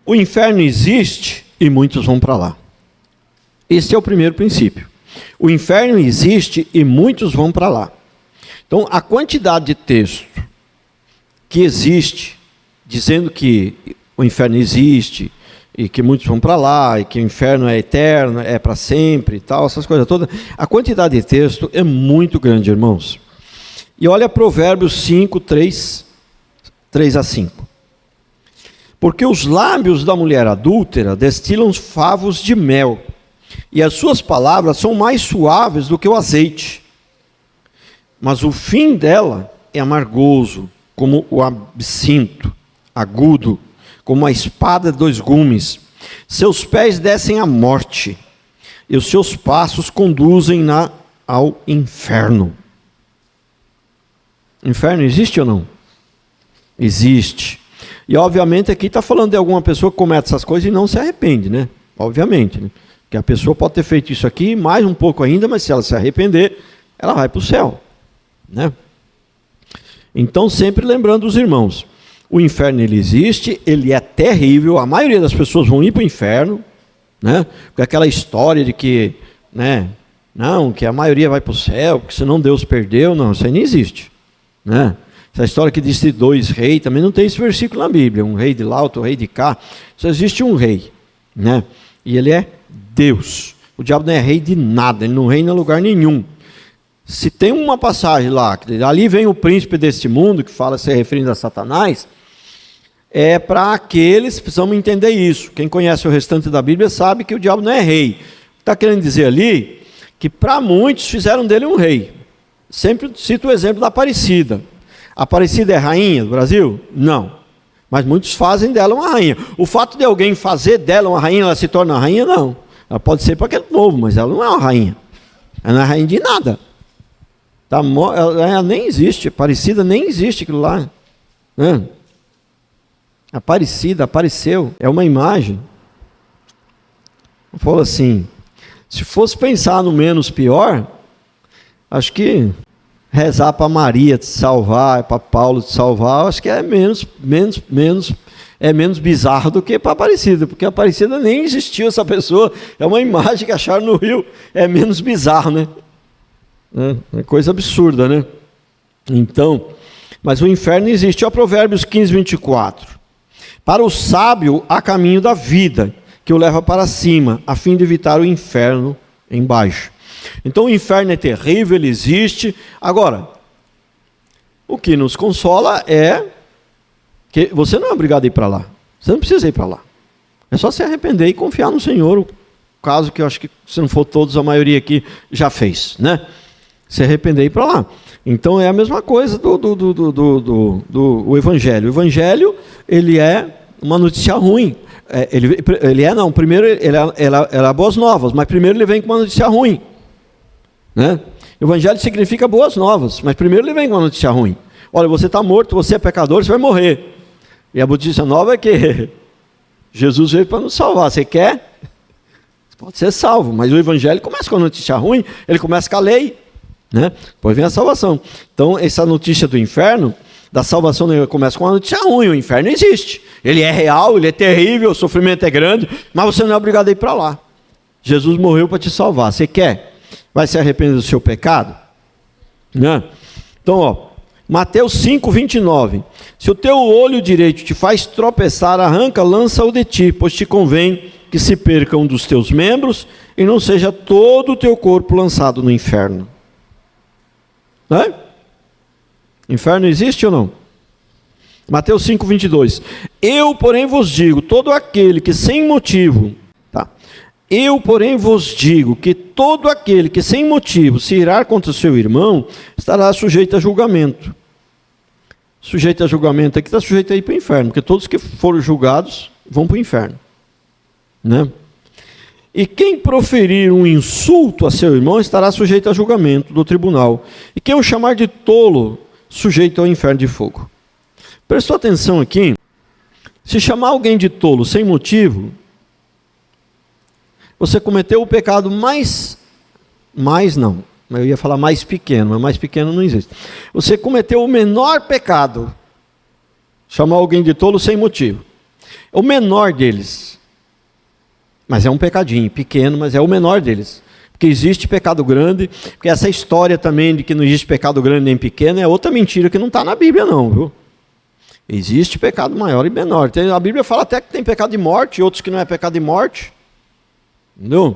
O inferno existe e muitos vão para lá. Esse é o primeiro princípio. O inferno existe e muitos vão para lá. Então, a quantidade de texto que existe, dizendo que o inferno existe, e que muitos vão para lá, e que o inferno é eterno, é para sempre, e tal, essas coisas todas, a quantidade de texto é muito grande, irmãos. E olha Provérbios 5, 3 a 5. Porque os lábios da mulher adúltera destilam favos de mel, e as suas palavras são mais suaves do que o azeite. Mas o fim dela é amargoso, como o absinto, agudo, como a espada de dois gumes. Seus pés descem à morte, e os seus passos conduzem ao inferno. Inferno existe ou não? Existe. E obviamente aqui está falando de alguma pessoa que comete essas coisas e não se arrepende, né? Obviamente, né? Que a pessoa pode ter feito isso aqui, mais um pouco ainda, mas se ela se arrepender, ela vai para o céu, né? Então, sempre lembrando os irmãos, o inferno ele existe, ele é terrível, a maioria das pessoas vão ir para o inferno, né? Porque aquela história de que, né? Não, que a maioria vai para o céu, porque senão Deus perdeu, não, isso aí nem existe, né? Essa história que diz de dois reis, também não tem esse versículo na Bíblia, um rei de lá, outro rei de cá, só existe um rei, né? E ele é Deus. O diabo não é rei de nada, ele não reina em lugar nenhum. Se tem uma passagem lá, que ali vem o príncipe deste mundo, que fala se referindo a Satanás, é para aqueles, precisamos entender isso. Quem conhece o restante da Bíblia sabe que o diabo não é rei. Está querendo dizer ali que para muitos fizeram dele um rei. Sempre cito o exemplo da Aparecida. A Aparecida é rainha do Brasil? Não. Mas muitos fazem dela uma rainha. O fato de alguém fazer dela uma rainha, ela se torna rainha? Não. Ela pode ser para aquele povo, mas ela não é uma rainha. Ela não é rainha de nada. Ela nem existe. Aparecida nem existe aquilo lá. Aparecida, apareceu. É uma imagem. Eu falo assim, se fosse pensar no menos pior, acho que rezar para Maria te salvar, para Paulo te salvar, acho que é menos bizarro do que para Aparecida, porque Aparecida nem existiu essa pessoa, é uma imagem que acharam no rio, é menos bizarro, né? É coisa absurda, né? Então, mas o inferno existe. Olha Provérbios 15, 24. Para o sábio há caminho da vida, que o leva para cima, a fim de evitar o inferno embaixo. Então o inferno é terrível, ele existe. Agora, o que nos consola é que você não é obrigado a ir para lá. Você não precisa ir para lá. É só se arrepender e confiar no Senhor. O caso que eu acho que, se não for todos, a maioria aqui já fez, né? Se arrepender e ir para lá. Então é a mesma coisa do Evangelho. O Evangelho, ele é uma notícia ruim. Primeiro ele é boas novas, mas primeiro ele vem com uma notícia ruim. Né? O Evangelho significa boas novas, mas primeiro ele vem com uma notícia ruim. Olha, você está morto, você é pecador, você vai morrer. E a notícia nova é que Jesus veio para nos salvar. Você quer? Você pode ser salvo, mas o Evangelho começa com a notícia ruim, ele começa com a lei, né? Depois vem a salvação. Então, essa notícia do inferno, da salvação, começa com uma notícia ruim. O inferno existe, ele é real, ele é terrível, o sofrimento é grande, mas você não é obrigado a ir para lá. Jesus morreu para te salvar. Você quer? Vai se arrepender do seu pecado? Né? Então, ó, Mateus 5, 29. Se o teu olho direito te faz tropeçar, arranca, lança-o de ti, pois te convém que se perca um dos teus membros e não seja todo o teu corpo lançado no inferno. Né? Inferno existe ou não? Mateus 5, 22. Eu, porém, vos digo, todo aquele que sem motivo... Eu, porém, vos digo que todo aquele que sem motivo se irar contra o seu irmão, estará sujeito a julgamento. Sujeito a julgamento aqui está sujeito a ir para o inferno, porque todos que foram julgados vão para o inferno. Né? E quem proferir um insulto a seu irmão, estará sujeito a julgamento do tribunal. E quem o chamar de tolo, sujeito ao inferno de fogo. Prestou atenção aqui, se chamar alguém de tolo sem motivo, você cometeu o pecado mais não, eu ia falar mais pequeno, mas mais pequeno não existe. Você cometeu o menor pecado, chamar alguém de tolo sem motivo. É o menor deles. Mas é um pecadinho, pequeno, mas é o menor deles. Porque existe pecado grande, porque essa história também de que não existe pecado grande nem pequeno é outra mentira que não está na Bíblia não, viu? Existe pecado maior e menor. A Bíblia fala até que tem pecado de morte, outros que não é pecado de morte. Entendeu?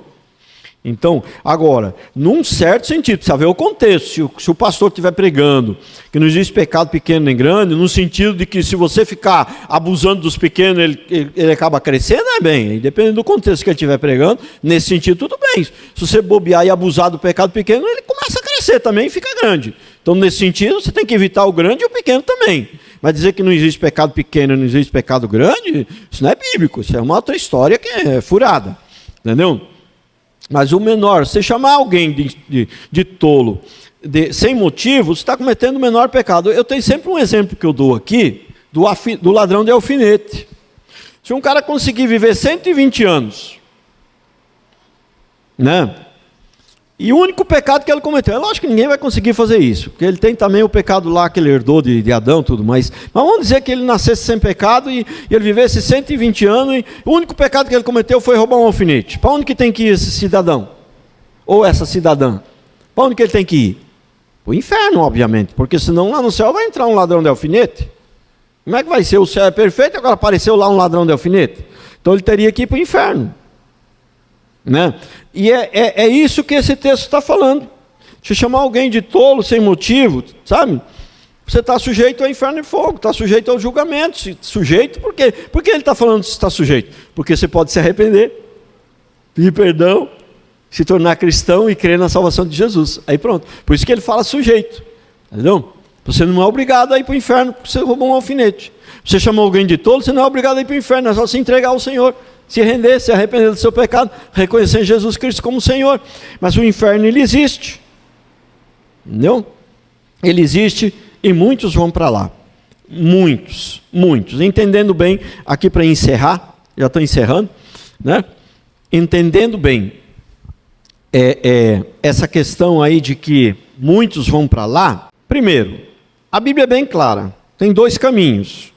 Então, agora, num certo sentido, precisa ver o contexto. Se o pastor estiver pregando que não existe pecado pequeno nem grande, no sentido de que se você ficar abusando dos pequenos, ele acaba crescendo, é bem. E dependendo do contexto que ele estiver pregando, nesse sentido, tudo bem. Se você bobear e abusar do pecado pequeno, ele começa a crescer também e fica grande. Então, nesse sentido, você tem que evitar o grande e o pequeno também. Mas dizer que não existe pecado pequeno e não existe pecado grande, isso não é bíblico. Isso é uma outra história que é furada. Entendeu? Mas o menor, você chamar alguém de tolo sem motivo, você está cometendo o menor pecado. Eu tenho sempre um exemplo que eu dou aqui, do ladrão de alfinete. Se um cara conseguir viver 120 anos, né? E o único pecado que ele cometeu, é lógico que ninguém vai conseguir fazer isso, porque ele tem também o pecado lá que ele herdou de Adão, tudo mais. Mas vamos dizer que ele nascesse sem pecado e ele vivesse 120 anos e o único pecado que ele cometeu foi roubar um alfinete. Para onde que tem que ir esse cidadão? Ou essa cidadã? Para onde que ele tem que ir? Para o inferno, obviamente, porque senão lá no céu vai entrar um ladrão de alfinete. Como é que vai ser? O céu é perfeito, agora apareceu lá um ladrão de alfinete. Então ele teria que ir para o inferno. Né? E é isso que esse texto está falando. Se chamar alguém de tolo sem motivo, sabe? Você está sujeito ao inferno e fogo, está sujeito ao julgamento. Sujeito por quê? Por que ele está falando que está sujeito? Porque você pode se arrepender, pedir perdão, se tornar cristão e crer na salvação de Jesus. Aí pronto. Por isso que ele fala sujeito. Entendeu? Você não é obrigado a ir para o inferno porque você roubou um alfinete. Você chamou alguém de tolo, você não é obrigado a ir para o inferno, é só se entregar ao Senhor. Se render, se arrepender do seu pecado, reconhecer Jesus Cristo como Senhor. Mas o inferno, ele existe. Entendeu? Ele existe e muitos vão para lá. Muitos. Entendendo bem, aqui para encerrar, já estou encerrando, né? Entendendo bem essa questão aí de que muitos vão para lá. Primeiro, a Bíblia é bem clara. Tem dois caminhos.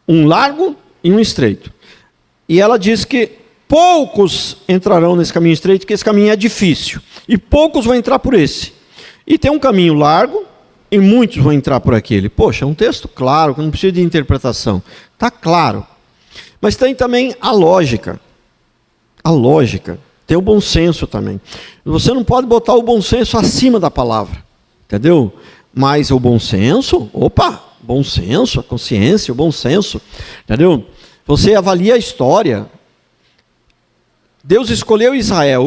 Um largo e um estreito. E ela diz que poucos entrarão nesse caminho estreito, que esse caminho é difícil. E poucos vão entrar por esse. E tem um caminho largo, e muitos vão entrar por aquele. Poxa, é um texto claro, que não precisa de interpretação. Está claro. Mas tem também a lógica. A lógica. Tem o bom senso também. Você não pode botar o bom senso acima da palavra. Entendeu? Mas o bom senso, bom senso, a consciência, o bom senso. Entendeu? Você avalia a história. Deus escolheu Israel.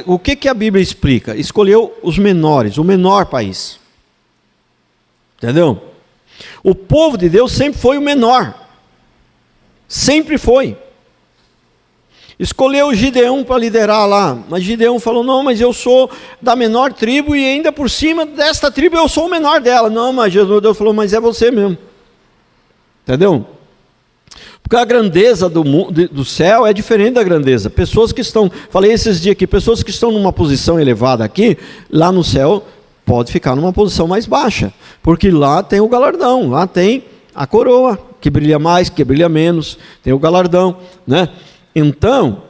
O que a Bíblia explica? Escolheu os menores, o menor país. Entendeu? O povo de Deus sempre foi o menor. Sempre foi. Escolheu Gideão para liderar lá. Mas Gideão falou, não, mas eu sou da menor tribo e ainda por cima desta tribo eu sou o menor dela. Não, mas Deus falou, mas é você mesmo. Entendeu? Porque a grandeza do céu é diferente da grandeza. Pessoas que estão, falei esses dias aqui, pessoas que estão numa posição elevada aqui, lá no céu, pode ficar numa posição mais baixa. Porque lá tem o galardão, lá tem a coroa, que brilha mais, que brilha menos, tem o galardão, né? Então,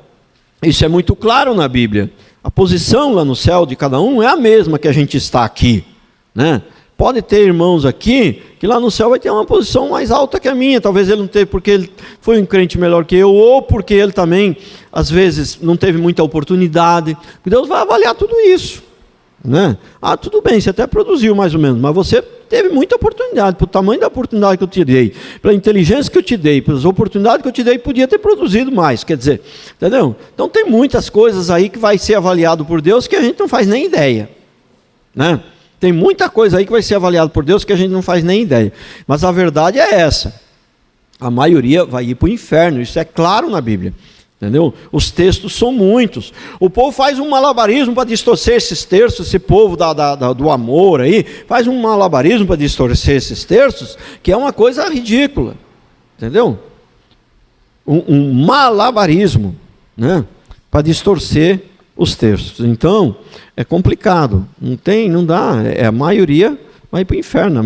isso é muito claro na Bíblia. A posição lá no céu de cada um é a mesma que a gente está aqui, né? Pode ter irmãos aqui, que lá no céu vai ter uma posição mais alta que a minha. Talvez ele não teve porque ele foi um crente melhor que eu, ou porque ele também, às vezes, não teve muita oportunidade. Deus vai avaliar tudo isso, né? Tudo bem, você até produziu mais ou menos, mas você teve muita oportunidade, pelo tamanho da oportunidade que eu te dei, pela inteligência que eu te dei, pelas oportunidades que eu te dei, podia ter produzido mais, quer dizer, entendeu? Então tem muitas coisas aí que vai ser avaliado por Deus que a gente não faz nem ideia, né? Tem muita coisa aí que vai ser avaliada por Deus que a gente não faz nem ideia. Mas a verdade é essa. A maioria vai ir para o inferno. Isso é claro na Bíblia. Entendeu? Os textos são muitos. O povo faz um malabarismo para distorcer esses textos. Esse povo do amor aí faz um malabarismo para distorcer esses textos, que é uma coisa ridícula. Entendeu? Um malabarismo, né? Para distorcer os textos. Então, é complicado. Não dá. A maioria vai para o inferno.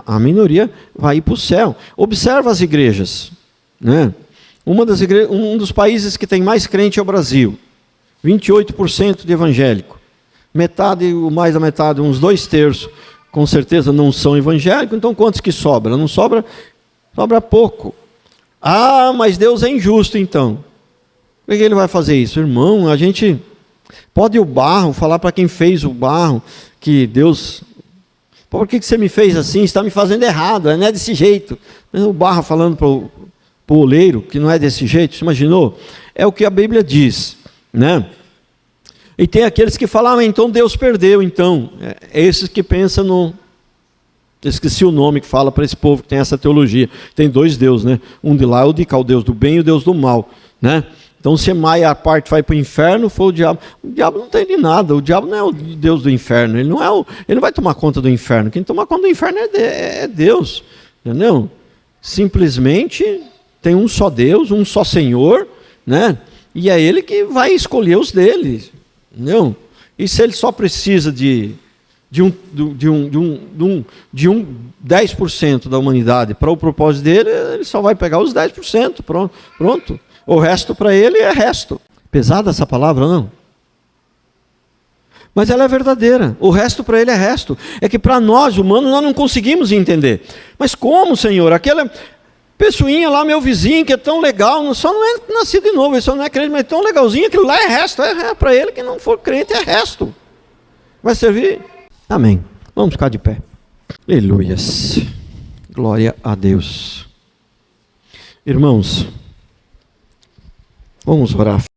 A minoria vai para o céu. Observa as igrejas. né? Um dos países que tem mais crente é o Brasil. 28% de evangélico. Metade, ou mais da metade, uns 2/3, com certeza não são evangélicos. Então quantos que sobra? Não sobra, sobra pouco. Ah, mas Deus é injusto então. Por que ele vai fazer isso? Irmão, a gente pode o barro, falar para quem fez o barro, que Deus... Por que você me fez assim? Você está me fazendo errado, não é desse jeito. O barro falando para o oleiro, que não é desse jeito, você imaginou? É o que a Bíblia diz, né? E tem aqueles que falam, então Deus perdeu, então. É esses que pensam no... Eu esqueci o nome que fala para esse povo que tem essa teologia. Tem 2 deuses, né? Um de lá é o de cá, o Deus do bem e o Deus do mal, né? Então, se Maia a parte vai para o inferno, foi o diabo. O diabo não tem de nada. O diabo não é o Deus do inferno. Ele não vai tomar conta do inferno. Quem toma conta do inferno é Deus. Entendeu? Simplesmente tem um só Deus, um só Senhor, né? E é Ele que vai escolher os deles. Entendeu? E se Ele só precisa de 10% da humanidade para o propósito dele, Ele só vai pegar os 10%. Pronto. O resto para ele é resto. Pesada essa palavra, não? Mas ela é verdadeira. O resto para ele é resto. É que para nós, humanos, nós não conseguimos entender. Mas como, Senhor? Aquela pessoinha lá, meu vizinho, que é tão legal, só não é nascido de novo, ele só não é crente, mas é tão legalzinho, aquilo lá é resto. Para ele que não for crente é resto. Vai servir? Amém. Vamos ficar de pé. Aleluias. Glória a Deus. Irmãos, vamos orar.